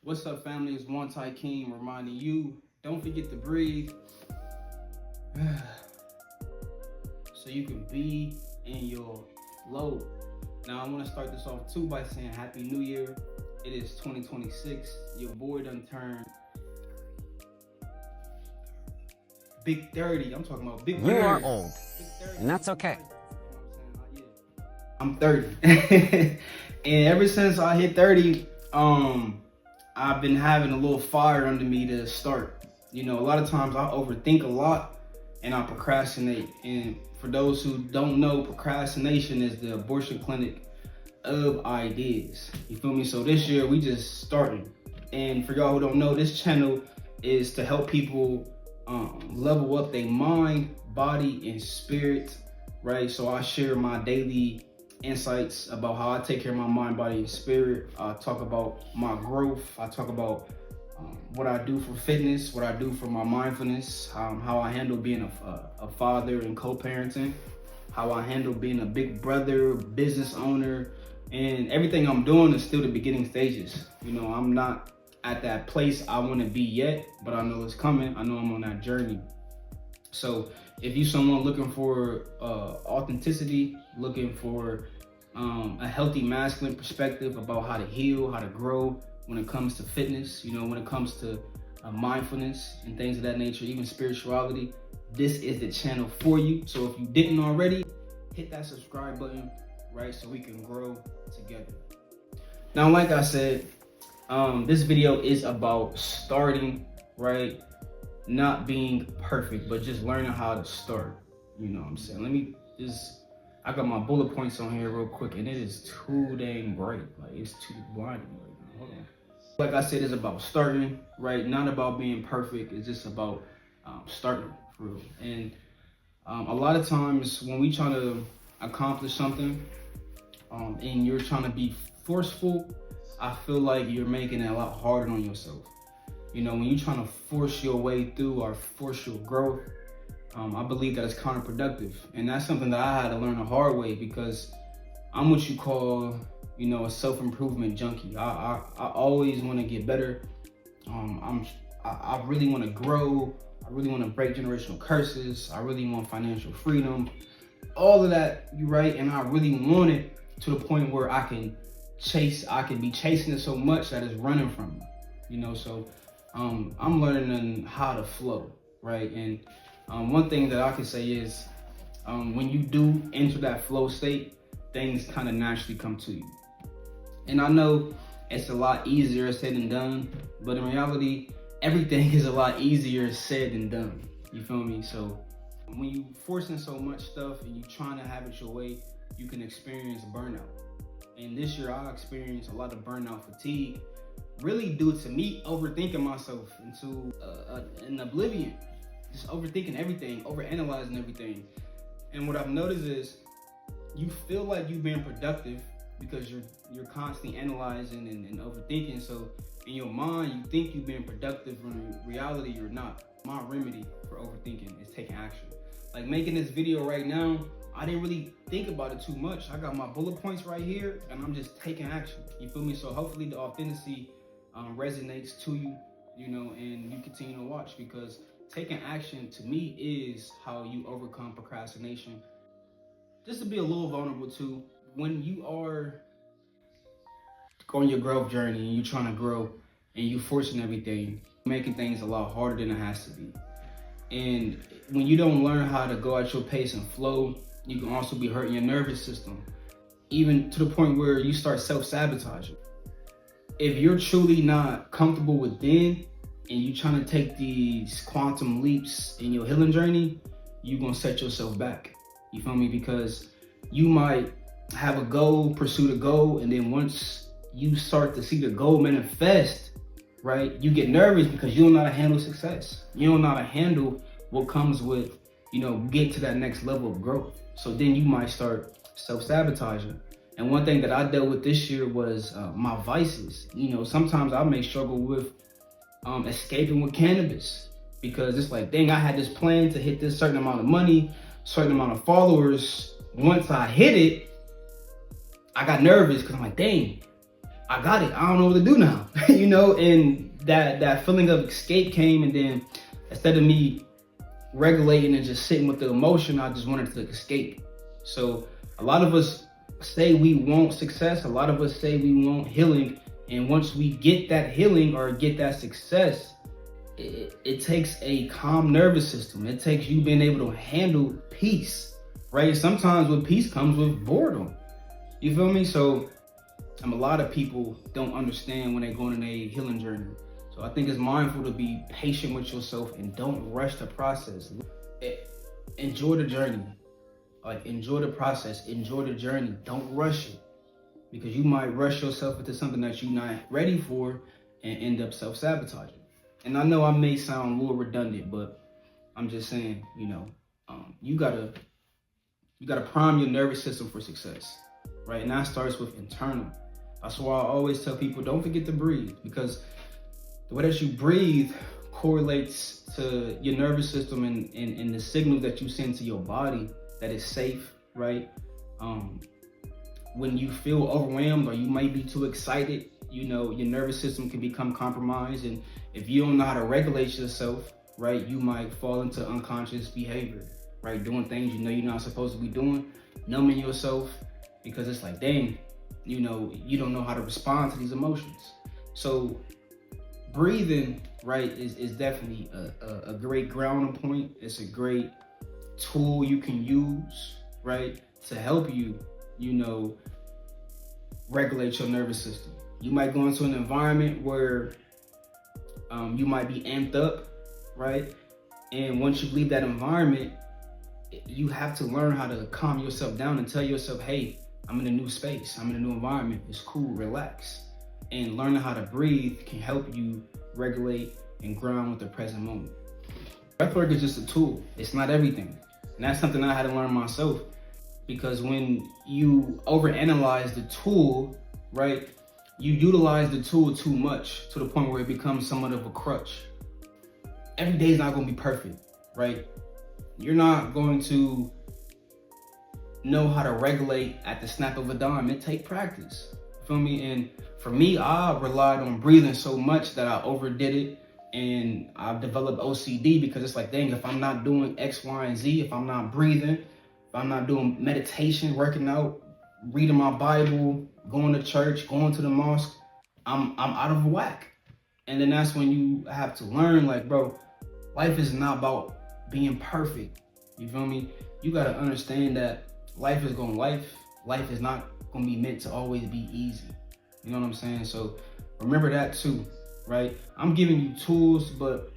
What's up, family? It's One Tykeem reminding you, don't forget to breathe so you can be in your flow. Now, I want to start this off too by saying Happy New Year. It is 2026. Your boy done turned big 30. I'm talking about big 30. You are old, and that's okay. I'm 30. And ever since I hit 30, I've been having a little fire under me to start. You know, a lot of times I overthink a lot and I procrastinate. And for those who don't know, procrastination is the abortion clinic of ideas. You feel me? So this year we just starting. And for y'all who don't know, this channel is to help people level up their mind, body, and spirit, right? So I share my daily insights about how I take care of my mind, body, and spirit. I talk about my growth. I talk about what I do for fitness, what I do for my mindfulness, how I handle being a father and co-parenting, how I handle being a big brother, business owner, and everything I'm doing is still the beginning stages. You know, I'm not at that place I want to be yet, but I know it's coming. I know I'm on that journey. So if you're someone looking for authenticity, looking for a healthy masculine perspective about how to heal, how to grow when it comes to fitness, you know, when it comes to mindfulness and things of that nature, even spirituality, this is the channel for you. So if you didn't already, hit that subscribe button, right, so we can grow together. Now, like I said, this video is about starting, right? Not being perfect, but just learning how to start. You know what I'm saying? Let me just, I got my bullet points on here real quick, and it is too dang bright. Like, it's too blinding right now. Hold on. Like I said, it's about starting, right? Not about being perfect. It's just about starting, for real. And a lot of times when we try to accomplish something and you're trying to be forceful, I feel like you're making it a lot harder on yourself. You know, when you're trying to force your way through or force your growth, I believe that it's counterproductive. And that's something that I had to learn the hard way, because I'm what you call, you know, a self-improvement junkie. I always want to get better. I really want to grow. I really want to break generational curses. I really want financial freedom. All of that, you're right. And I really want it to the point where I can be chasing it so much that it's running from me, you know? So I'm learning how to flow, right? And one thing that I can say is when you do enter that flow state, things kind of naturally come to you. And I know it's a lot easier said than done, but in reality, everything is a lot easier said than done. You feel me? So when you forcing so much stuff and you trying to have it your way, you can experience burnout. And this year I experienced a lot of burnout fatigue, really due to me overthinking myself into an oblivion, just overthinking everything, overanalyzing everything. And what I've noticed is you feel like you've been productive because you're constantly analyzing and overthinking. So in your mind, you think you've been productive, when in reality, you're not. My remedy for overthinking is taking action. Like making this video right now, I didn't really think about it too much. I got my bullet points right here and I'm just taking action. You feel me? So hopefully the authenticity resonates to you, you know, and you continue to watch, because taking action to me is how you overcome procrastination. Just to be a little vulnerable too, when you are on your growth journey and you're trying to grow and you're forcing everything, making things a lot harder than it has to be. And when you don't learn how to go at your pace and flow, you can also be hurting your nervous system, even to the point where you start self-sabotaging. If you're truly not comfortable within and you're trying to take these quantum leaps in your healing journey, you're gonna set yourself back. You feel me? Because you might have a goal, pursue the goal, and then once you start to see the goal manifest, right, you get nervous because you don't know how to handle success. You don't know how to handle what comes with, you know, get to that next level of growth. So then you might start self-sabotaging. And one thing that I dealt with this year was my vices. You know, sometimes I may struggle with escaping with cannabis, because it's like, dang, I had this plan to hit this certain amount of money, certain amount of followers. Once I hit it, I got nervous because I'm like, dang, I got it. I don't know what to do now, you know? And that feeling of escape came, and then instead of me regulating and just sitting with the emotion, I just wanted to escape. So a lot of us say we want success. A lot of us say we want healing. And once we get that healing or get that success, it takes a calm nervous system. It takes you being able to handle peace, right? Sometimes with peace comes with boredom. You feel me? So a lot of people don't understand when they're going on a healing journey. So I think it's mindful to be patient with yourself and don't rush the process. Enjoy the journey. Like, enjoy the process, enjoy the journey. Don't rush it, because you might rush yourself into something that you're not ready for and end up self-sabotaging. And I know I may sound a little redundant, but I'm just saying, you know, you gotta prime your nervous system for success, right? And that starts with internal. That's why I always tell people, don't forget to breathe, because the way that you breathe correlates to your nervous system and the signals that you send to your body that it's safe, right? When you feel overwhelmed or you might be too excited, you know, your nervous system can become compromised. And if you don't know how to regulate yourself, right, you might fall into unconscious behavior, right? Doing things you know you're not supposed to be doing, numbing yourself, because it's like, dang, you know, you don't know how to respond to these emotions. So breathing, right, is definitely a great grounding point. It's a great tool you can use, right, to help you, you know, regulate your nervous system. You might go into an environment where you might be amped up, right? And once you leave that environment, you have to learn how to calm yourself down and tell yourself, hey, I'm in a new space, I'm in a new environment, it's cool, relax. And learning how to breathe can help you regulate and ground with the present moment. Breathwork is just a tool, it's not everything. And that's something I had to learn myself, because when you overanalyze the tool, right, you utilize the tool too much to the point where it becomes somewhat of a crutch. Every day is not going to be perfect, right? You're not going to know how to regulate at the snap of a dime. It takes practice. Feel me? And for me, I relied on breathing so much that I overdid it. And I've developed OCD, because it's like, dang, if I'm not doing X, Y, and Z, if I'm not breathing, if I'm not doing meditation, working out, reading my Bible, going to church, going to the mosque, I'm out of whack. And then that's when you have to learn, like, bro, life is not about being perfect. You feel me? You got to understand that life is not going to be meant to always be easy. You know what I'm saying? So remember that too, right? I'm giving you tools, but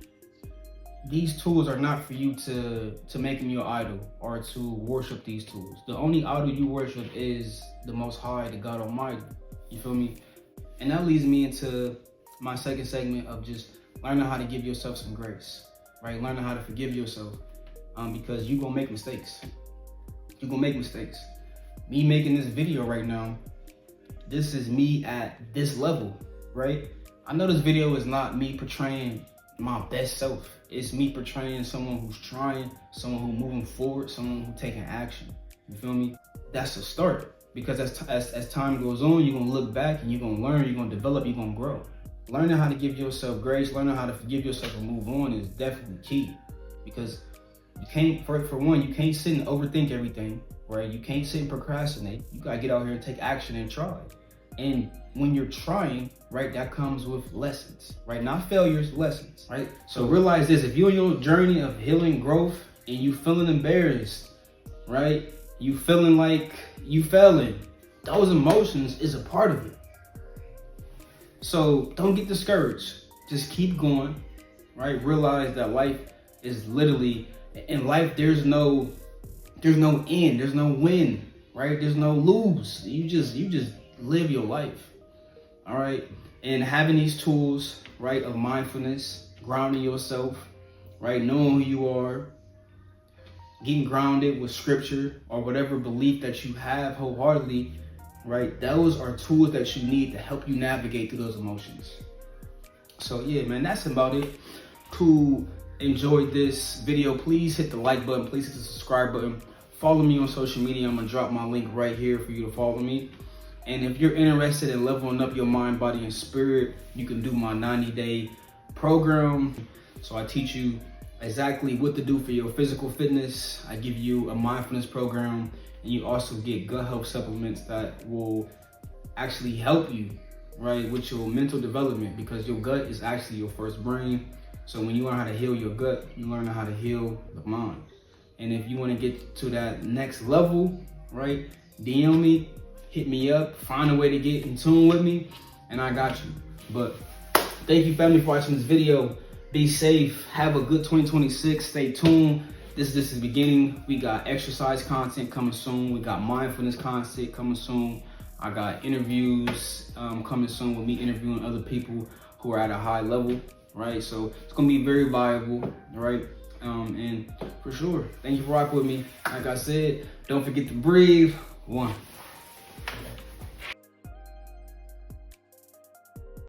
these tools are not for you to make them your idol or to worship these tools. The only idol you worship is the Most High, the God Almighty. You feel me? And that leads me into my second segment of just learning how to give yourself some grace, right? Learning how to forgive yourself, because you're going to make mistakes. You're going to make mistakes. Me making this video right now, this is me at this level, right? I know this video is not me portraying my best self. It's me portraying someone who's trying, someone who's moving forward, someone who's taking action. You feel me? That's a start, because as time goes on, you're gonna look back and you're gonna learn, you're gonna develop, you're gonna grow. Learning how to give yourself grace, learning how to forgive yourself and move on is definitely key, because you can't, for one, you can't sit and overthink everything, right? You can't sit and procrastinate. You gotta get out here and take action and try. And when you're trying, right, that comes with lessons, right? Not failures, lessons, right? So realize this: if you're on your journey of healing, growth, and you feeling embarrassed, right? You feeling like you failing, those emotions is a part of it. So don't get discouraged. Just keep going, right? Realize that life is literally, in life, there's no end, there's no win, right? There's no lose. You just live your life. All right. And having these tools, right, of mindfulness, grounding yourself, right, knowing who you are, getting grounded with scripture or whatever belief that you have wholeheartedly, right, those are tools that you need to help you navigate through those emotions. So yeah, man, that's about it. Who enjoyed this video, please hit the like button, please hit the subscribe button, follow me on social media. I'm gonna drop my link right here for you to follow me. And if you're interested in leveling up your mind, body, and spirit, you can do my 90-day program. So I teach you exactly what to do for your physical fitness. I give you a mindfulness program, and you also get gut health supplements that will actually help you, right, with your mental development, because your gut is actually your first brain. So when you learn how to heal your gut, you learn how to heal the mind. And if you want to get to that next level, right, DM me, hit me up, find a way to get in tune with me, and I got you. But thank you, family, for watching this video. Be safe. Have a good 2026. Stay tuned. This is the beginning. We got exercise content coming soon. We got mindfulness content coming soon. I got interviews coming soon with me interviewing other people who are at a high level, right? So it's gonna be very viable, right? And for sure, thank you for rocking with me. Like I said, don't forget to breathe. 1.